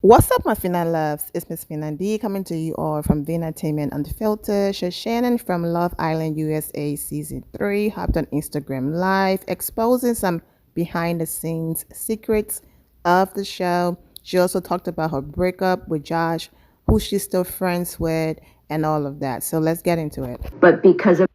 What's up, my Finna loves? It's Miss Finna D coming to you all from the Entertainment Unfiltered. Shannon from Love Island USA Season 3 hopped on Instagram Live, exposing some behind the scenes secrets of the show. She also talked about her breakup with Josh, who she's still friends with, and all of that. So let's get into it. But because of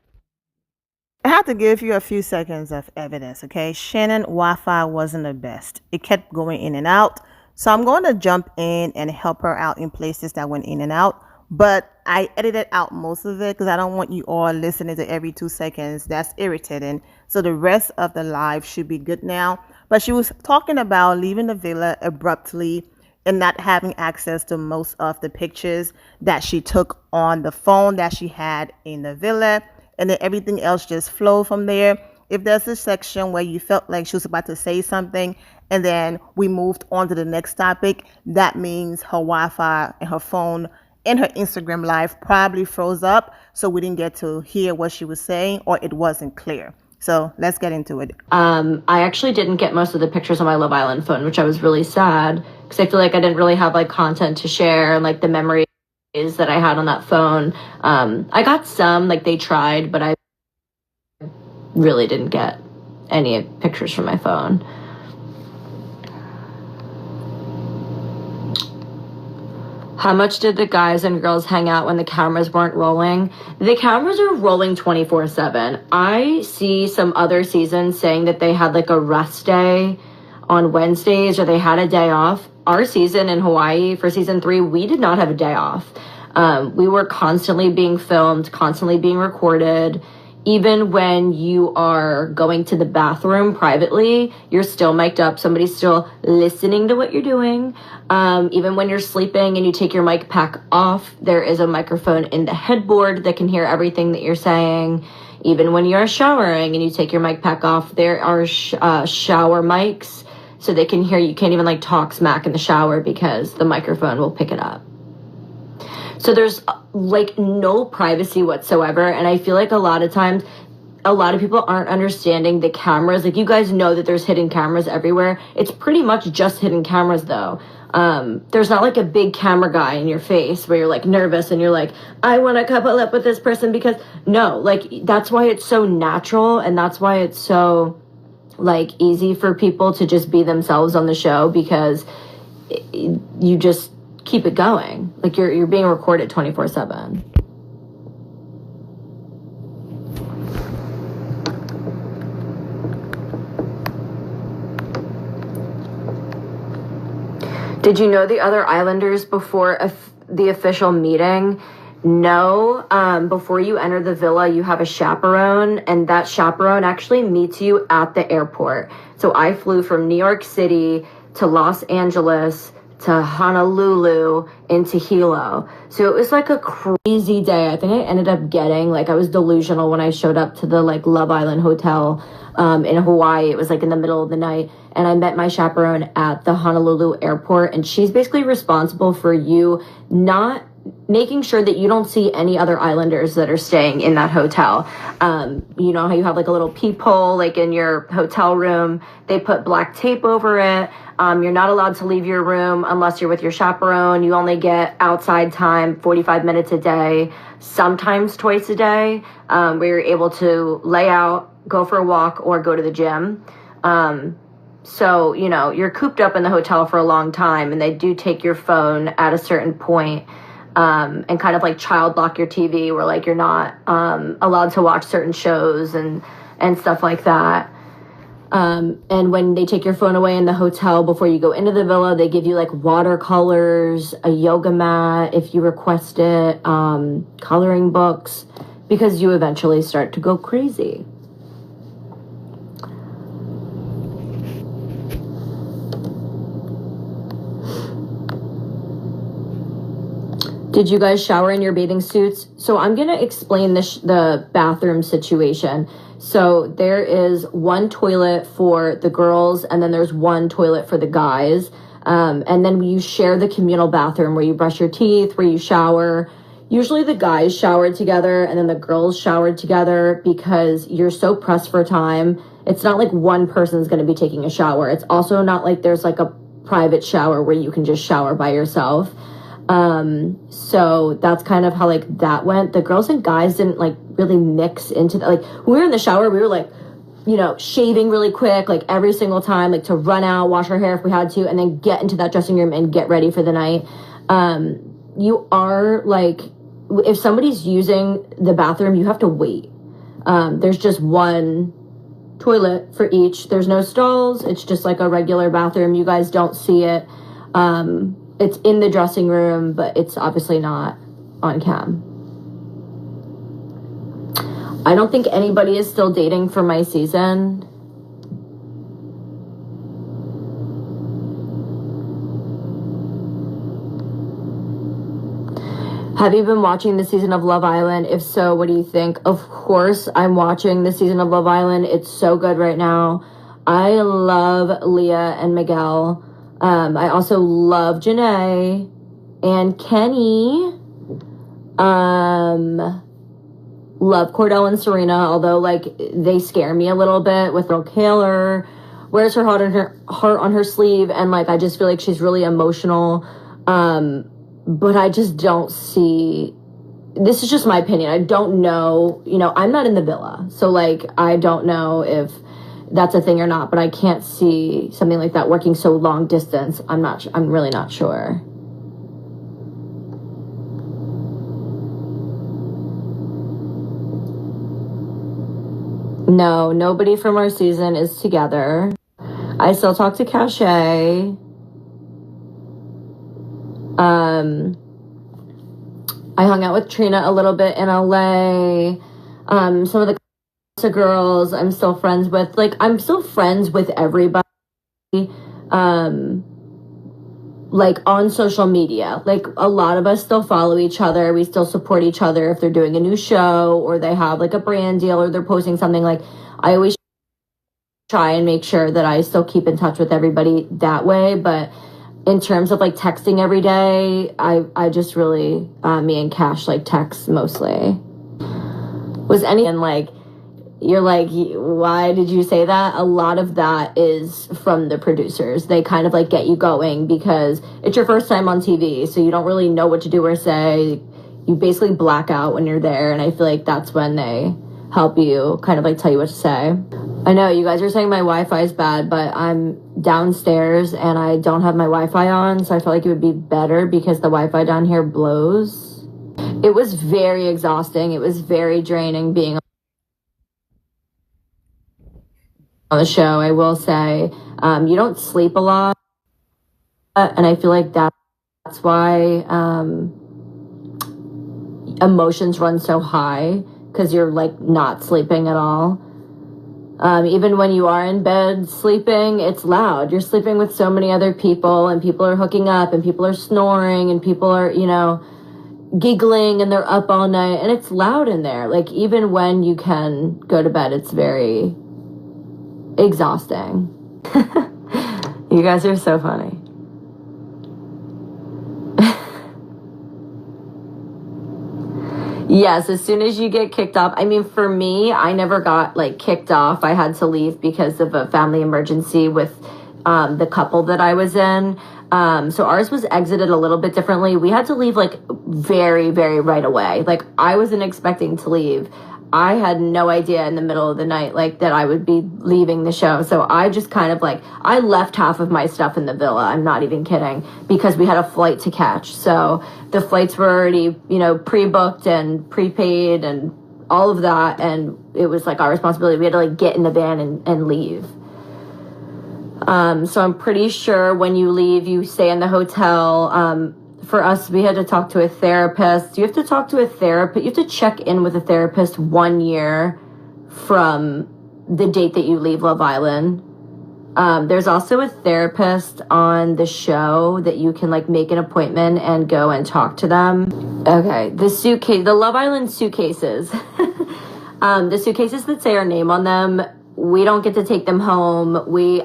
I have to give you a few seconds of evidence, okay? Shannon Wi-Fi wasn't the best. It kept going in and out. So I'm going to jump in and help her out in places that went in and out. But I edited out most of it because I don't want you all listening to every 2 seconds. That's irritating. So the rest of the live should be good now. But she was talking about leaving the villa abruptly and not having access to most of the pictures that she took on the phone that she had in the villa, and then everything else just flowed from there. If there's a section where you felt like she was about to say something and then we moved on to the next topic, that means her Wi-Fi and her phone and her Instagram live probably froze up, so we didn't get to hear what she was saying, or it wasn't clear. So let's get into it. I actually didn't get most of the pictures on my Love Island phone, which I was really sad because I feel like I didn't really have like content to share and like the memories that I had on that phone. I got some, like they tried, but I really didn't get any pictures from my phone. How much did the guys and girls hang out when the cameras weren't rolling? The cameras are rolling 24/7. I see some other seasons saying that they had like a rest day on Wednesdays or they had a day off. Our season in Hawaii for season 3, we did not have a day off. We were constantly being filmed, constantly being recorded. Even when you are going to the bathroom privately, you're still mic'd up. Somebody's still listening to what you're doing. Even when you're sleeping and you take your mic pack off, there is a microphone in the headboard that can hear everything that you're saying. Even when you're showering and you take your mic pack off, there are shower mics so they can hear you. Can't even like talk smack in the shower because the microphone will pick it up. So there's like no privacy whatsoever. And I feel like a lot of times, a lot of people aren't understanding the cameras. Like you guys know that there's hidden cameras everywhere. It's pretty much just hidden cameras though. There's not like a big camera guy in your face where you're like nervous and you're like, I want to couple up with this person because no, like that's why it's so natural. And that's why it's so like easy for people to just be themselves on the show because you just keep it going. Like you're being recorded 24/7. Did you know the other islanders before the official meeting? No. Before you enter the villa, you have a chaperone, and that chaperone actually meets you at the airport. So I flew from New York City to Los Angeles to Honolulu into Hilo. So it was like a crazy day. I think I ended up getting, like I was delusional when I showed up to the like Love Island hotel in Hawaii. It was like in the middle of the night. And I met my chaperone at the Honolulu airport. And she's basically responsible for you not making sure that you don't see any other islanders that are staying in that hotel. You know how you have like a little peephole like in your hotel room? They put black tape over it. You're not allowed to leave your room unless you're with your chaperone. You only get outside time 45 minutes a day, sometimes twice a day, where you're able to lay out, go for a walk, or go to the gym. So, you know, you're cooped up in the hotel for a long time, and they do take your phone at a certain point, and kind of like child lock your TV where like you're not allowed to watch certain shows and stuff like that. And when they take your phone away in the hotel before you go into the villa, they give you like watercolors, a yoga mat if you request it, coloring books, because you eventually start to go crazy. Did you guys shower in your bathing suits? So I'm going to explain the bathroom situation. So there is one toilet for the girls, and then there's one toilet for the guys. And then you share the communal bathroom where you brush your teeth, where you shower. Usually the guys showered together and then the girls showered together because you're so pressed for time. It's not like one person's going to be taking a shower. It's also not like there's like a private shower where you can just shower by yourself. So that's kind of how like that went. The girls and guys didn't like really mix into that. Like when we were in the shower, we were like, you know, shaving really quick, like every single time, like to run out, wash our hair if we had to, and then get into that dressing room and get ready for the night. You are like, if somebody's using the bathroom, you have to wait. There's just one toilet for each. There's no stalls. It's just like a regular bathroom. You guys don't see it. It's in the dressing room, but it's obviously not on cam. I don't think anybody is still dating for my season. Have you been watching the season of Love Island? If so, what do you think? Of course, I'm watching the season of Love Island. It's so good right now. I love Leah and Miguel. I also love JaNa&Kenny. Love Kordell and Serena, although like they scare me a little bit with Kaylor wears her heart on her sleeve, and like I just feel like she's really emotional. But I just don't see, this is just my opinion. I don't know, you know, I'm not in the villa, so like I don't know if that's a thing or not, but I can't see something like that working so long distance. I'm really not sure. No, nobody from our season is together. I still talk to Cachet. I hung out with Trina a little bit in LA. Some of the girls I'm still friends with. Like, I'm still friends with everybody. Like on social media, like a lot of us still follow each other. We still support each other if they're doing a new show or they have like a brand deal or they're posting something. Like I always try and make sure that I still keep in touch with everybody that way. But in terms of like texting every day, I just really, me and Cash like text mostly. Was anyone like, you're like, why did you say that? A lot of that is from the producers. They kind of like get you going because it's your first time on TV, so you don't really know what to do or say. You basically black out when you're there, and I feel like that's when they help you kind of like tell you what to say. I know you guys are saying my Wi-Fi is bad, but I'm downstairs and I don't have my Wi-Fi on, so I feel like it would be better because the Wi-Fi down here blows. It was very exhausting. It was very draining being on the show. I will say, you don't sleep a lot, and I feel like that's why emotions run so high, because you're like not sleeping at all. Even when you are in bed sleeping, it's loud. You're sleeping with so many other people, and people are hooking up, and people are snoring, and people are, you know, giggling, and they're up all night, and it's loud in there. Like, even when you can go to bed, it's very exhausting. You guys are so funny. Yes, as soon as you get kicked off. I mean, for me, I never got like kicked off. I had to leave because of a family emergency with the couple that I was in. So ours was exited a little bit differently. We had to leave like very, very right away. Like, I wasn't expecting to leave. I had no idea in the middle of the night, like, that I would be leaving the show. So I just kind of like, I left half of my stuff in the villa. I'm not even kidding, because we had a flight to catch. So the flights were already, you know, pre-booked and prepaid and all of that. And it was like our responsibility. We had to like get in the van and leave. So I'm pretty sure when you leave, you stay in the hotel. For us, we had to talk to a therapist. You have to talk to a therapist. You have to check in with a therapist 1 year from the date that you leave Love Island. There's also a therapist on the show that you can like make an appointment and go and talk to them. Okay, the Love Island suitcases. The suitcases that say our name on them, we don't get to take them home.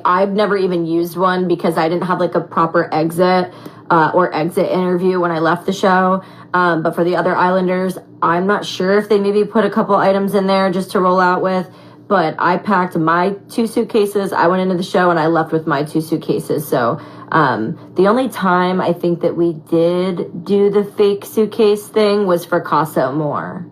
I've never even used one because I didn't have like a proper exit or exit interview when I left the show. But for the other Islanders, I'm not sure if they maybe put a couple items in there just to roll out with. but I packed my 2 suitcases. I went into the show and I left with my 2 suitcases. So the only time I think that we did do the fake suitcase thing was for Casa Amor.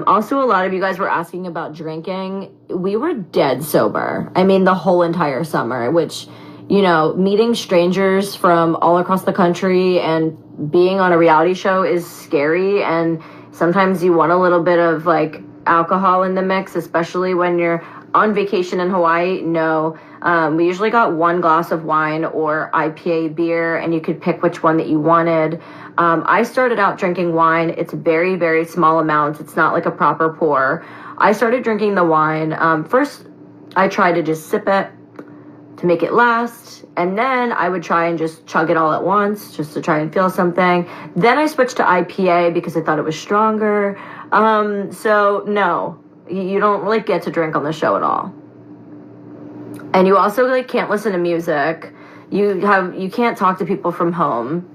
Also, a lot of you guys were asking about drinking. We were dead sober. I mean, the whole entire summer, which, you know, meeting strangers from all across the country and being on a reality show is scary. And sometimes you want a little bit of like alcohol in the mix, especially when you're on vacation in Hawaii. No, we usually got 1 glass of wine or IPA beer, and you could pick which one that you wanted. I started out drinking wine. It's very, very small amounts. It's not like a proper pour. I started drinking the wine. First, I tried to just sip it to make it last, and then I would try and just chug it all at once just to try and feel something. Then I switched to IPA because I thought it was stronger. So no, you don't really get to drink on the show at all. And you also like can't listen to music. You can't talk to people from home.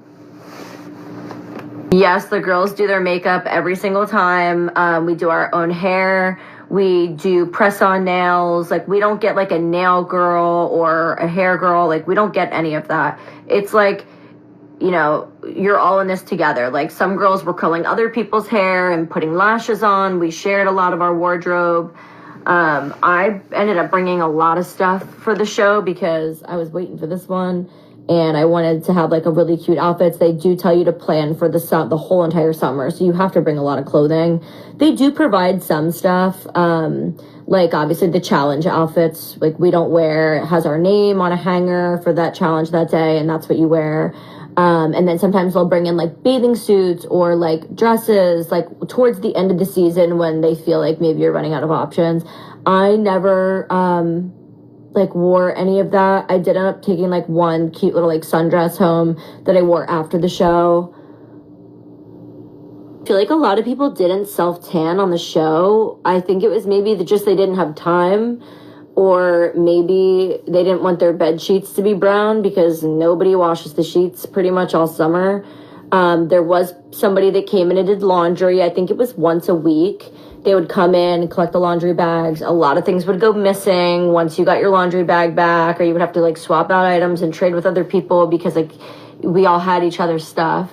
Yes, the girls do their makeup every single time. We do our own hair. We do press-on nails. Like, we don't get, like, a nail girl or a hair girl. Like, we don't get any of that. It's like, you know, you're all in this together. Like, some girls were curling other people's hair and putting lashes on. We shared a lot of our wardrobe. I ended up bringing a lot of stuff for the show because I was waiting for this one. And I wanted to have like a really cute outfits. They do tell you to plan for the whole entire summer, so you have to bring a lot of clothing. They do provide some stuff, like obviously the challenge outfits. Like we don't wear, it has our name on a hanger for that challenge that day, and that's what you wear. And then sometimes they'll bring in like bathing suits or like dresses, like towards the end of the season when they feel like maybe you're running out of options. I never like wore any of that. I did end up taking like one cute little like sundress home that I wore after the show. I feel like a lot of people didn't self-tan on the show. I think it was maybe just they didn't have time, or maybe they didn't want their bed sheets to be brown because nobody washes the sheets pretty much all summer. There was somebody that came in and did laundry. I think it was once a week. They would come in and collect the laundry bags. A lot of things would go missing once you got your laundry bag back, or you would have to like swap out items and trade with other people because like we all had each other's stuff.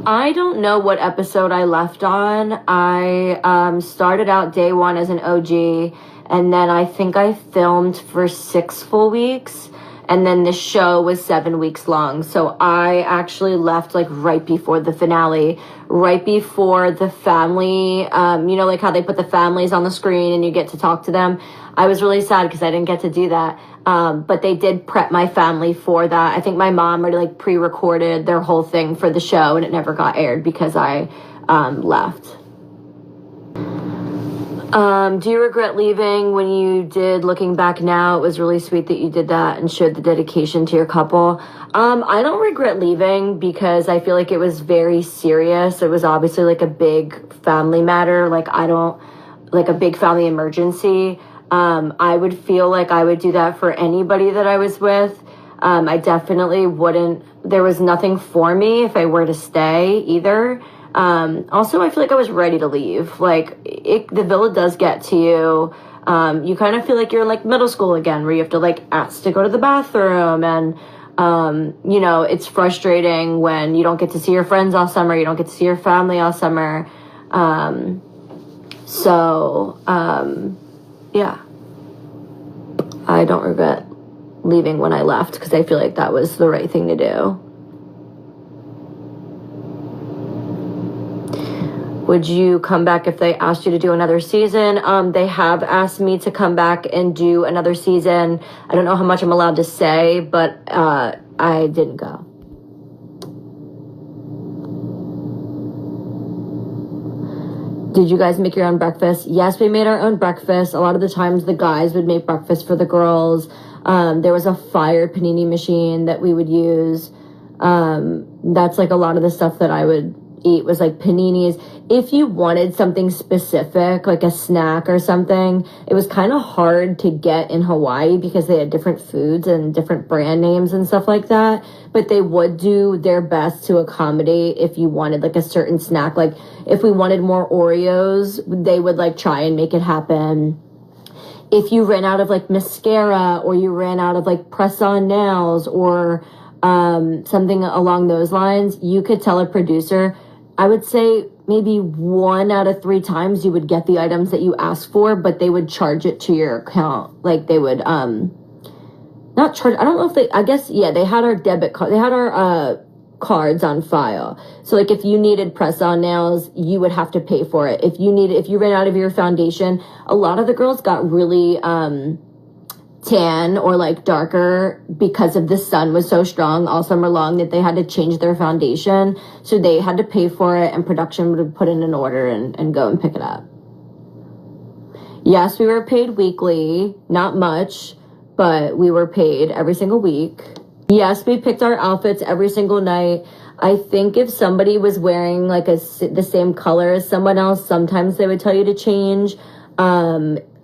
I don't know what episode I left on. I started out day 1 as an OG, and then I think I filmed for 6 full weeks. And then the show was 7 weeks long. So I actually left like right before the finale, right before the family, you know, like how they put the families on the screen and you get to talk to them. I was really sad because I didn't get to do that. But they did prep my family for that. I think my mom already like pre-recorded their whole thing for the show, and it never got aired because I left. Do you regret leaving? When you did, looking back now, it was really sweet that you did that and showed the dedication to your couple. I don't regret leaving because I feel like it was very serious. It was obviously like a big family matter. Like like a big family emergency. I would feel like I would do that for anybody that I was with. I definitely wouldn't. There was nothing for me if I were to stay either. Also, I feel like I was ready to leave. Like, the villa does get to you. You kind of feel like you're in, like, middle school again, where you have to, like, ask to go to the bathroom. And, you know, it's frustrating when you don't get to see your friends all summer. You don't get to see your family all summer. Yeah. I don't regret leaving when I left because I feel like that was the right thing to do. Would you come back if they asked you to do another season? They have asked me to come back and do another season. I don't know how much I'm allowed to say, but I didn't go. Did you guys make your own breakfast? Yes, we made our own breakfast. A lot of the times the guys would make breakfast for the girls. There was a fire panini machine that we would use. That's like a lot of the stuff that I would eat was like paninis. If you wanted something specific, like a snack or something, it was kind of hard to get in Hawaii because they had different foods and different brand names and stuff like that. But they would do their best to accommodate if you wanted like a certain snack. Like if we wanted more Oreos, they would like try and make it happen. If you ran out of like mascara, or you ran out of like press-on nails, or something along those lines, you could tell a producer. I would say maybe 1 out of 3 times you would get the items that you asked for, but they would charge it to your account. Like they would not charge. I don't know if they, I guess, yeah, they had our debit card. They had our cards on file. So like if you needed press-on nails, you would have to pay for it. If you ran out of your foundation, a lot of the girls got really tan or like darker because of the sun was so strong all summer long that they had to change their foundation. So they had to pay for it, and production would put in an order and go and pick it up. Yes, we were paid weekly, not much, but we were paid every single week. Yes, we picked our outfits every single night. I think if somebody was wearing like the same color as someone else, sometimes they would tell you to change.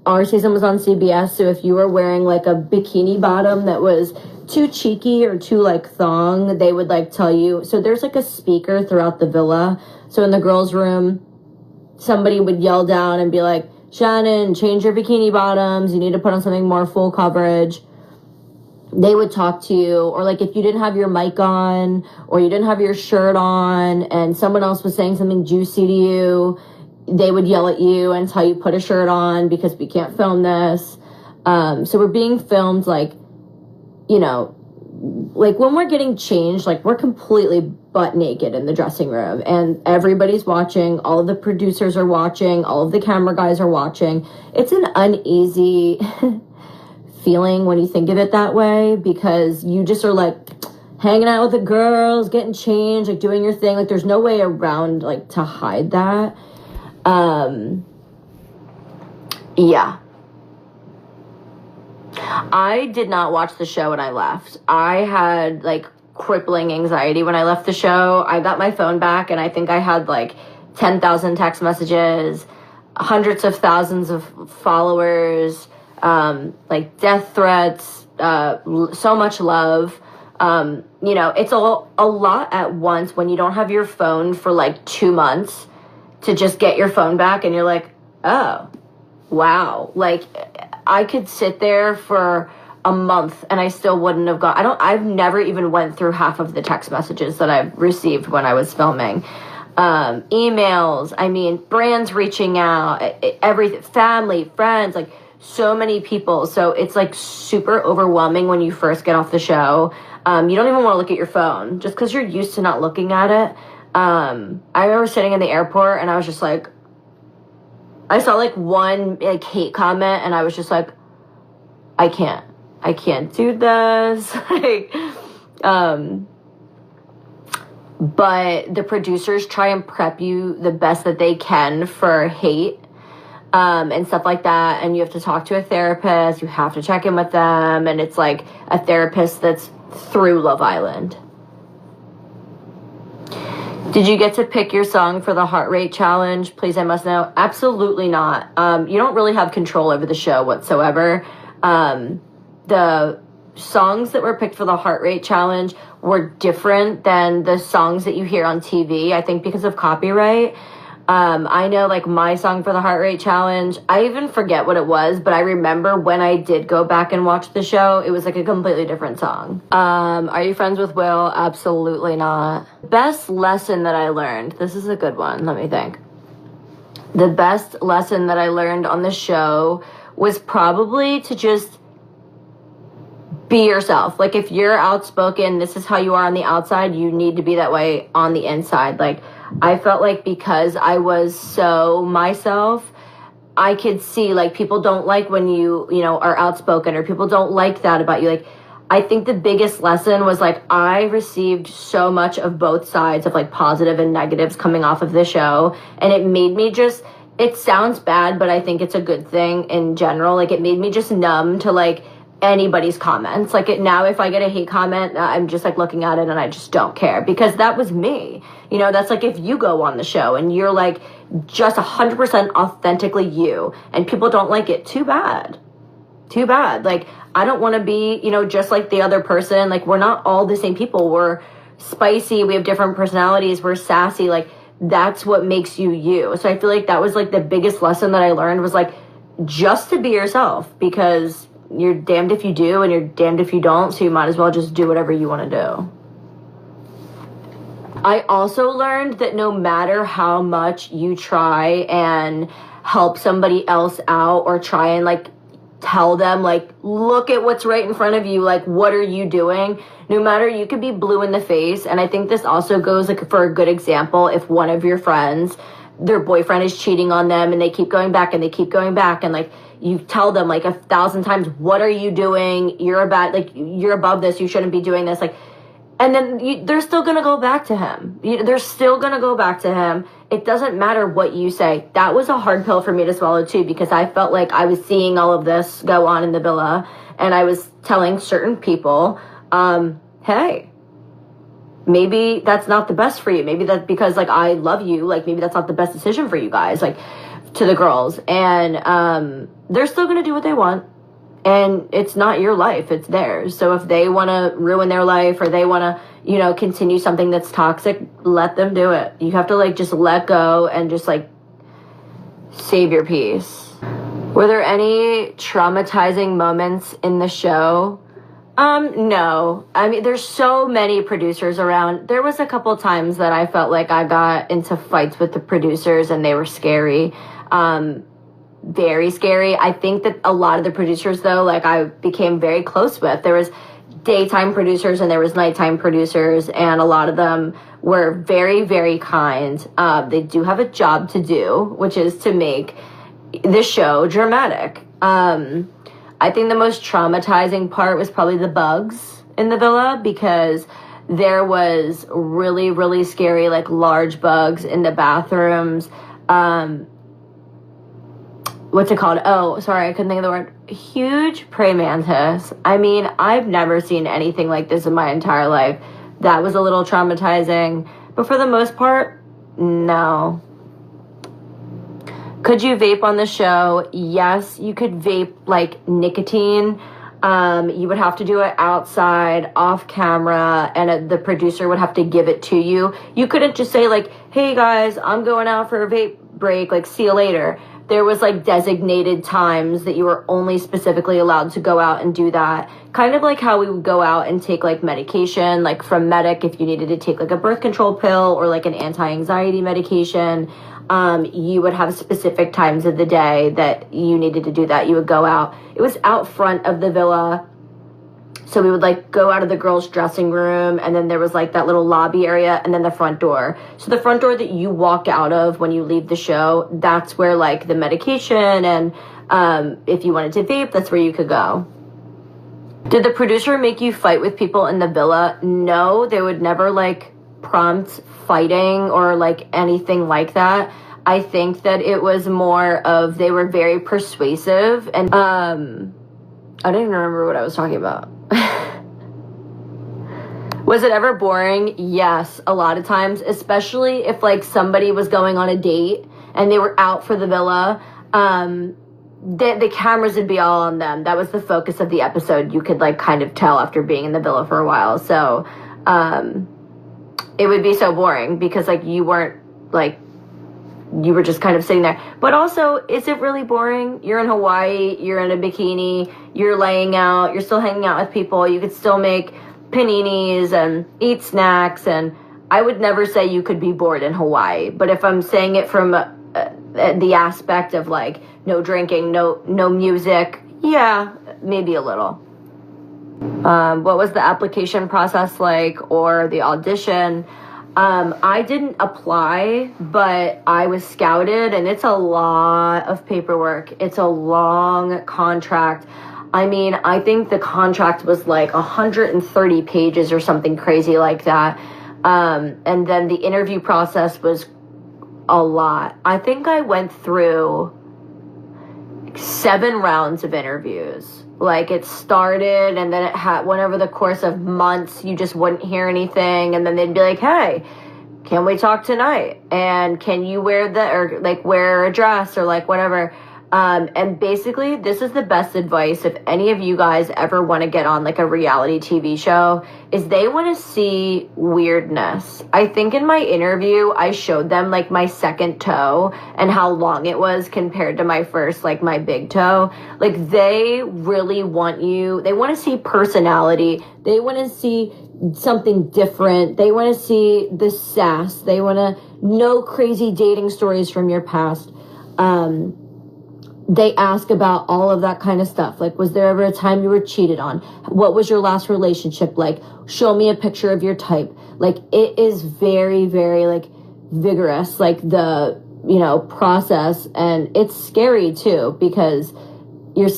Our season was on CBS, so if you were wearing like a bikini bottom that was too cheeky or too like thong, they would like tell you. So there's like a speaker throughout the villa. So in the girls' room, somebody would yell down and be like, Shannon, change your bikini bottoms. You need to put on something more full coverage. They would talk to you. Or like if you didn't have your mic on, or you didn't have your shirt on, and someone else was saying something juicy to you, they would yell at you and tell you put a shirt on because we can't film this. So we're being filmed like, you know, like when we're getting changed, like we're completely butt naked in the dressing room, and everybody's watching. All of the producers are watching. All of the camera guys are watching. It's an uneasy feeling when you think of it that way, because you just are like hanging out with the girls, getting changed, like doing your thing. Like there's no way around like to hide that. Yeah. I did not watch the show when I left. I had like crippling anxiety when I left the show. I got my phone back, and I think I had like 10,000 text messages, hundreds of thousands of followers, like death threats, so much love. You know, it's a lot at once when you don't have your phone for like 2 months to just get your phone back, and you're like, oh, wow. Like I could sit there for a month and I still wouldn't have I've never even went through half of the text messages that I've received when I was filming. Emails, I mean, brands reaching out, everything, family, friends, like so many people. So it's like super overwhelming when you first get off the show. You don't even want to look at your phone just because you're used to not looking at it. I remember sitting in the airport and I was just like, I saw like one like hate comment and I was just like, I can't do this. Like, but the producers try and prep you the best that they can for hate, and stuff like that. And you have to talk to a therapist. You have to check in with them. And it's like a therapist that's through Love Island. Did you get to pick your song for the heart rate challenge? Please, I must know. Absolutely not. You don't really have control over the show whatsoever. The songs that were picked for the heart rate challenge were different than the songs that you hear on TV, I think because of copyright. I know like my song for the heart rate challenge, I even forget what it was, but I remember when I did go back and watch the show, it was like a completely different song. Are you friends with Will? Absolutely not. Best lesson that I learned. This is a good one. Let me think. The best lesson that I learned on the show was probably to just be yourself. Like if you're outspoken, this is how you are on the outside, you need to be that way on the inside. Like I felt like because I was so myself, I could see like people don't like when you know, are outspoken, or people don't like that about you. Like I think the biggest lesson was like I received so much of both sides of like positive and negatives coming off of the show, and it made me just, it sounds bad, but I think it's a good thing in general. Like it made me just numb to like anybody's comments. Like now, if I get a hate comment, I'm just like looking at it and I just don't care, because that was me. You know, that's like if you go on the show and you're like just 100% authentically you and people don't like it, too bad. Too bad. Like, I don't want to be, you know, just like the other person. Like, we're not all the same people. We're spicy. We have different personalities. We're sassy. Like, that's what makes you you. So I feel like that was like the biggest lesson that I learned, was like just to be yourself, because you're damned if you do and you're damned if you don't. So you might as well just do whatever you want to do. I also learned that no matter how much you try and help somebody else out, or try and like tell them, like, look at what's right in front of you, like, what are you doing? No matter, you could be blue in the face. And I think this also goes like for a good example, if one of your friends, their boyfriend is cheating on them and they keep going back and they keep going back, and like you tell them like 1,000 times, what are you doing? You're you're above this. You shouldn't be doing this. Like, and then they're still going to go back to him. They're still going to go back to him. It doesn't matter what you say. That was a hard pill for me to swallow too, because I felt like I was seeing all of this go on in the villa, and I was telling certain people, hey, maybe that's not the best for you. Maybe that's because like I love you. Like maybe that's not the best decision for you guys, like to the girls. And they're still going to do what they want. And it's not your life, it's theirs. So if they want to ruin their life, or they want to, you know, continue something that's toxic, let them do it. You have to like just let go and just like save your peace. Were there any traumatizing moments in the show? No. I mean, there's so many producers around. There was a couple times that I felt like I got into fights with the producers and they were scary. Very scary. I think that a lot of the producers, though, like I became very close with. There was daytime producers and there was nighttime producers, and a lot of them were very, very kind. They do have a job to do, which is to make the show dramatic. I think the most traumatizing part was probably the bugs in the villa, because there was really, really scary, like large bugs in the bathrooms. What's it called? Oh, sorry, I couldn't think of the word. Huge praying mantis. I mean, I've never seen anything like this in my entire life. That was a little traumatizing. But for the most part, no. Could you vape on the show? Yes, you could vape like nicotine. You would have to do it outside, off camera, and the producer would have to give it to you. You couldn't just say like, hey guys, I'm going out for a vape break, like see you later. There was like designated times that you were only specifically allowed to go out and do that. Kind of like how we would go out and take like medication, like from Medic, if you needed to take like a birth control pill or like an anti-anxiety medication. You would have specific times of the day that you needed to do that. You would go out. It was out front of the villa. So we would like go out of the girls' dressing room, and then there was like that little lobby area, and then the front door. So the front door that you walk out of when you leave the show, that's where like the medication and if you wanted to vape, that's where you could go. Did the producer make you fight with people in the villa? No, they would never like prompt fighting or like anything like that. I think that it was more of, they were very persuasive, and I don't even remember what I was talking about. Was it ever boring? Yes, a lot of times, especially if like somebody was going on a date and they were out for the villa. The cameras would be all on them. That was the focus of the episode. You could like kind of tell after being in the villa for a while. So it would be so boring, because like you weren't like, you were just kind of sitting there. But also, is it really boring? You're in Hawaii, you're in a bikini, you're laying out, you're still hanging out with people, you could still make paninis and eat snacks, and I would never say you could be bored in Hawaii. But if I'm saying it from the aspect of like no drinking, no music, yeah, maybe a little. What was the application process like, or the audition? I didn't apply, but I was scouted, and it's a lot of paperwork. It's a long contract. I mean, I think the contract was like 130 pages or something crazy like that. And then the interview process was a lot. I think I went through 7 rounds of interviews. Like, it started, and then it went over the course of months. You just wouldn't hear anything, and then they'd be like, hey, can we talk tonight? And can you wear a dress, or like whatever. And basically, this is the best advice if any of you guys ever want to get on like a reality TV show, is they want to see weirdness. I think in my interview, I showed them like my second toe and how long it was compared to my first, like my big toe. Like, they really want they want to see personality. They want to see something different. They want to see the sass. They want to know crazy dating stories from your past. They ask about all of that kind of stuff. Like, was there ever a time you were cheated on? What was your last relationship like? Show me a picture of your type. Like, it is very, very, like, vigorous, like, the, process. And it's scary, too, because you're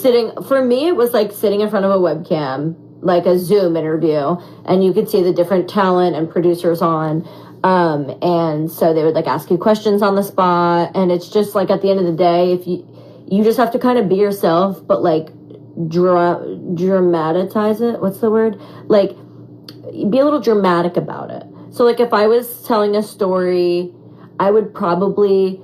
for me, it was like sitting in front of a webcam, like a Zoom interview, and you could see the different talent and producers on. And so they would, like, ask you questions on the spot. And it's just, like, at the end of the day, if you just have to kind of be yourself, but like dramatize it. What's the word? Like, be a little dramatic about it. So like, if I was telling a story, I would probably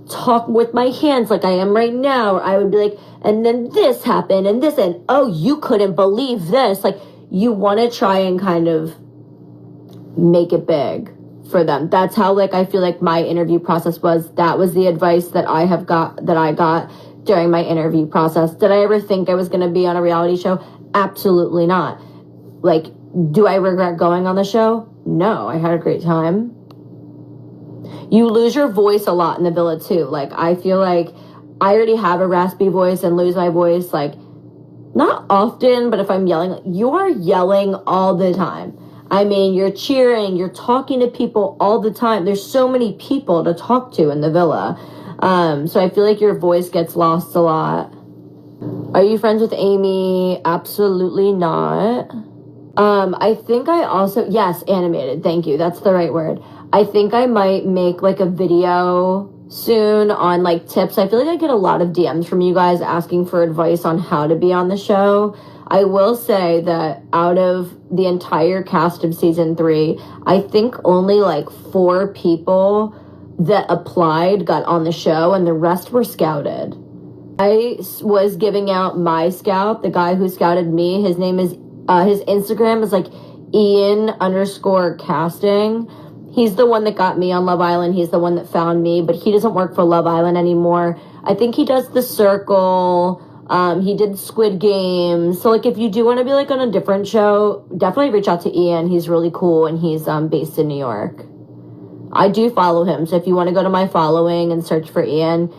talk with my hands like I am right now. Or I would be like, and then this happened and this, and oh, you couldn't believe this. Like, you want to try and kind of make it big for them. That's how, like, I feel like my interview process was. That was the advice that I got during my interview process. Did I ever think I was going to be on a reality show? Absolutely not. Like, do I regret going on the show? No, I had a great time. You lose your voice a lot in the villa too. Like, I feel like I already have a raspy voice and lose my voice, like, not often, but if I'm yelling, you are yelling all the time. I mean, you're cheering, you're talking to people all the time. There's so many people to talk to in the villa. So I feel like your voice gets lost a lot. Are you friends with Amy? Absolutely not. I think I also, yes, animated. Thank you. That's the right word. I think I might make like a video soon on like tips. I feel like I get a lot of DMs from you guys asking for advice on how to be on the show. I will say that out of the entire cast of season 3, I think only like 4 people that applied got on the show, and the rest were scouted. I was giving out my scout, the guy who scouted me. His name is, his Instagram is like Ian_casting. He's the one that got me on Love Island. He's the one that found me, but he doesn't work for Love Island anymore. I think he does The Circle. He did Squid Games. So, like, if you do want to be, like, on a different show, definitely reach out to Ian. He's really cool, and he's based in New York. I do follow him, so if you want to go to my following and search for Ian,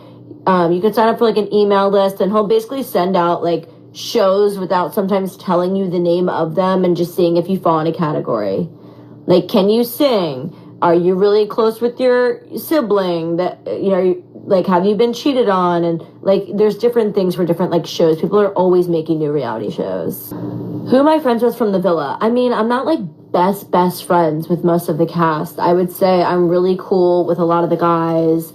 you can sign up for, like, an email list, and he'll basically send out, like, shows without sometimes telling you the name of them and just seeing if you fall in a category. Like, can you sing? Are you really close with your sibling? That, like, have you been cheated on? And, like, there's different things for different, like, shows. People are always making new reality shows. Who am I friends with from the villa? I mean, I'm not, like, best friends with most of the cast. I would say I'm really cool with a lot of the guys.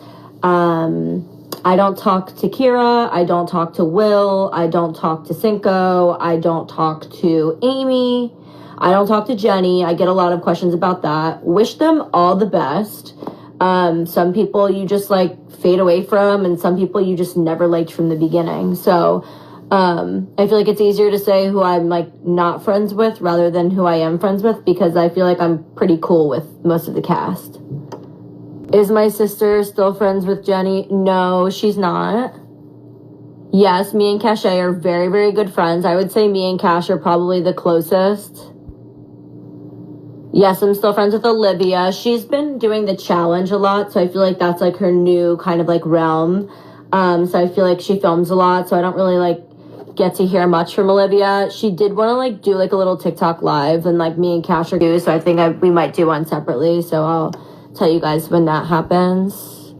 I don't talk to Kira. I don't talk to Will. I don't talk to Cinco. I don't talk to Amy. I don't talk to Jenny. I get a lot of questions about that. Wish them all the best. Some people you just, like, fade away from, and some people you just never liked from the beginning. So I feel like it's easier to say who I'm, like, not friends with rather than who I am friends with, because I feel like I'm pretty cool with most of the cast. Is my sister still friends with Jenny? No, she's not. Yes, me and Cache are very, very good friends. I would say me and Cash are probably the closest. Yes, I'm still friends with Olivia. She's been doing the challenge a lot, so I feel like that's, like, her new kind of, like, realm. So I feel like she films a lot, so I don't really, like, get to hear much from Olivia. She did want to, like, do, like, a little TikTok live, and, like, me and Cash are due, so I think we might do one separately, so I'll tell you guys when that happens.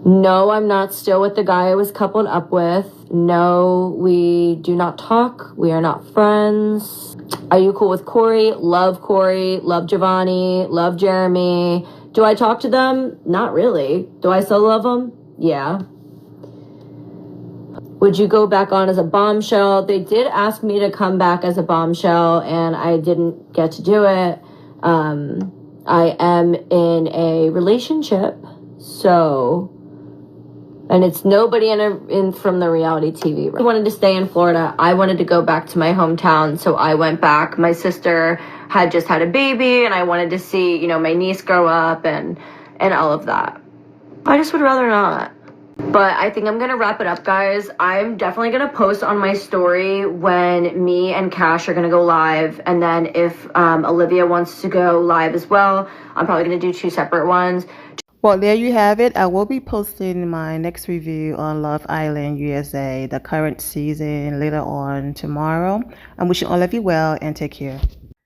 No, I'm not still with the guy I was coupled up with. No, we do not talk. We are not friends. Are you cool with Corey? Love Corey. Love Giovanni. Love Jeremy. Do I talk to them? Not really. Do I still love them? Yeah. would you go back on as a bombshell? They did ask me to come back as a bombshell, and I didn't get to do it. I am in a relationship, so, and it's nobody in from the reality TV. I wanted to stay in Florida. I wanted to go back to my hometown, so I went back. My sister had just had a baby, and I wanted to see, you know, my niece grow up and all of that. I just would rather not. But I think I'm going to wrap it up, guys. I'm definitely going to post on my story when me and Cash are going to go live. And then if Olivia wants to go live as well, I'm probably going to do 2 separate ones. Well, there you have it. I will be posting my next review on Love Island USA, the current season, later on tomorrow. I'm wishing all of you well and take care.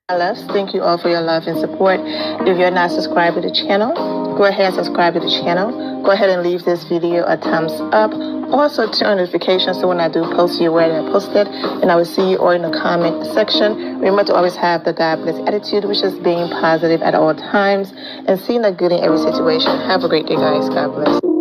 My loves, thank you all for your love and support. If you're not subscribed to the channel, go ahead and subscribe to the channel. Go ahead and leave this video a thumbs up. Also turn on notifications so when I do post, you're aware that I posted. And I will see you all in the comment section. Remember to always have the God bless attitude, which is being positive at all times and seeing the good in every situation. Have a great day, guys. God bless.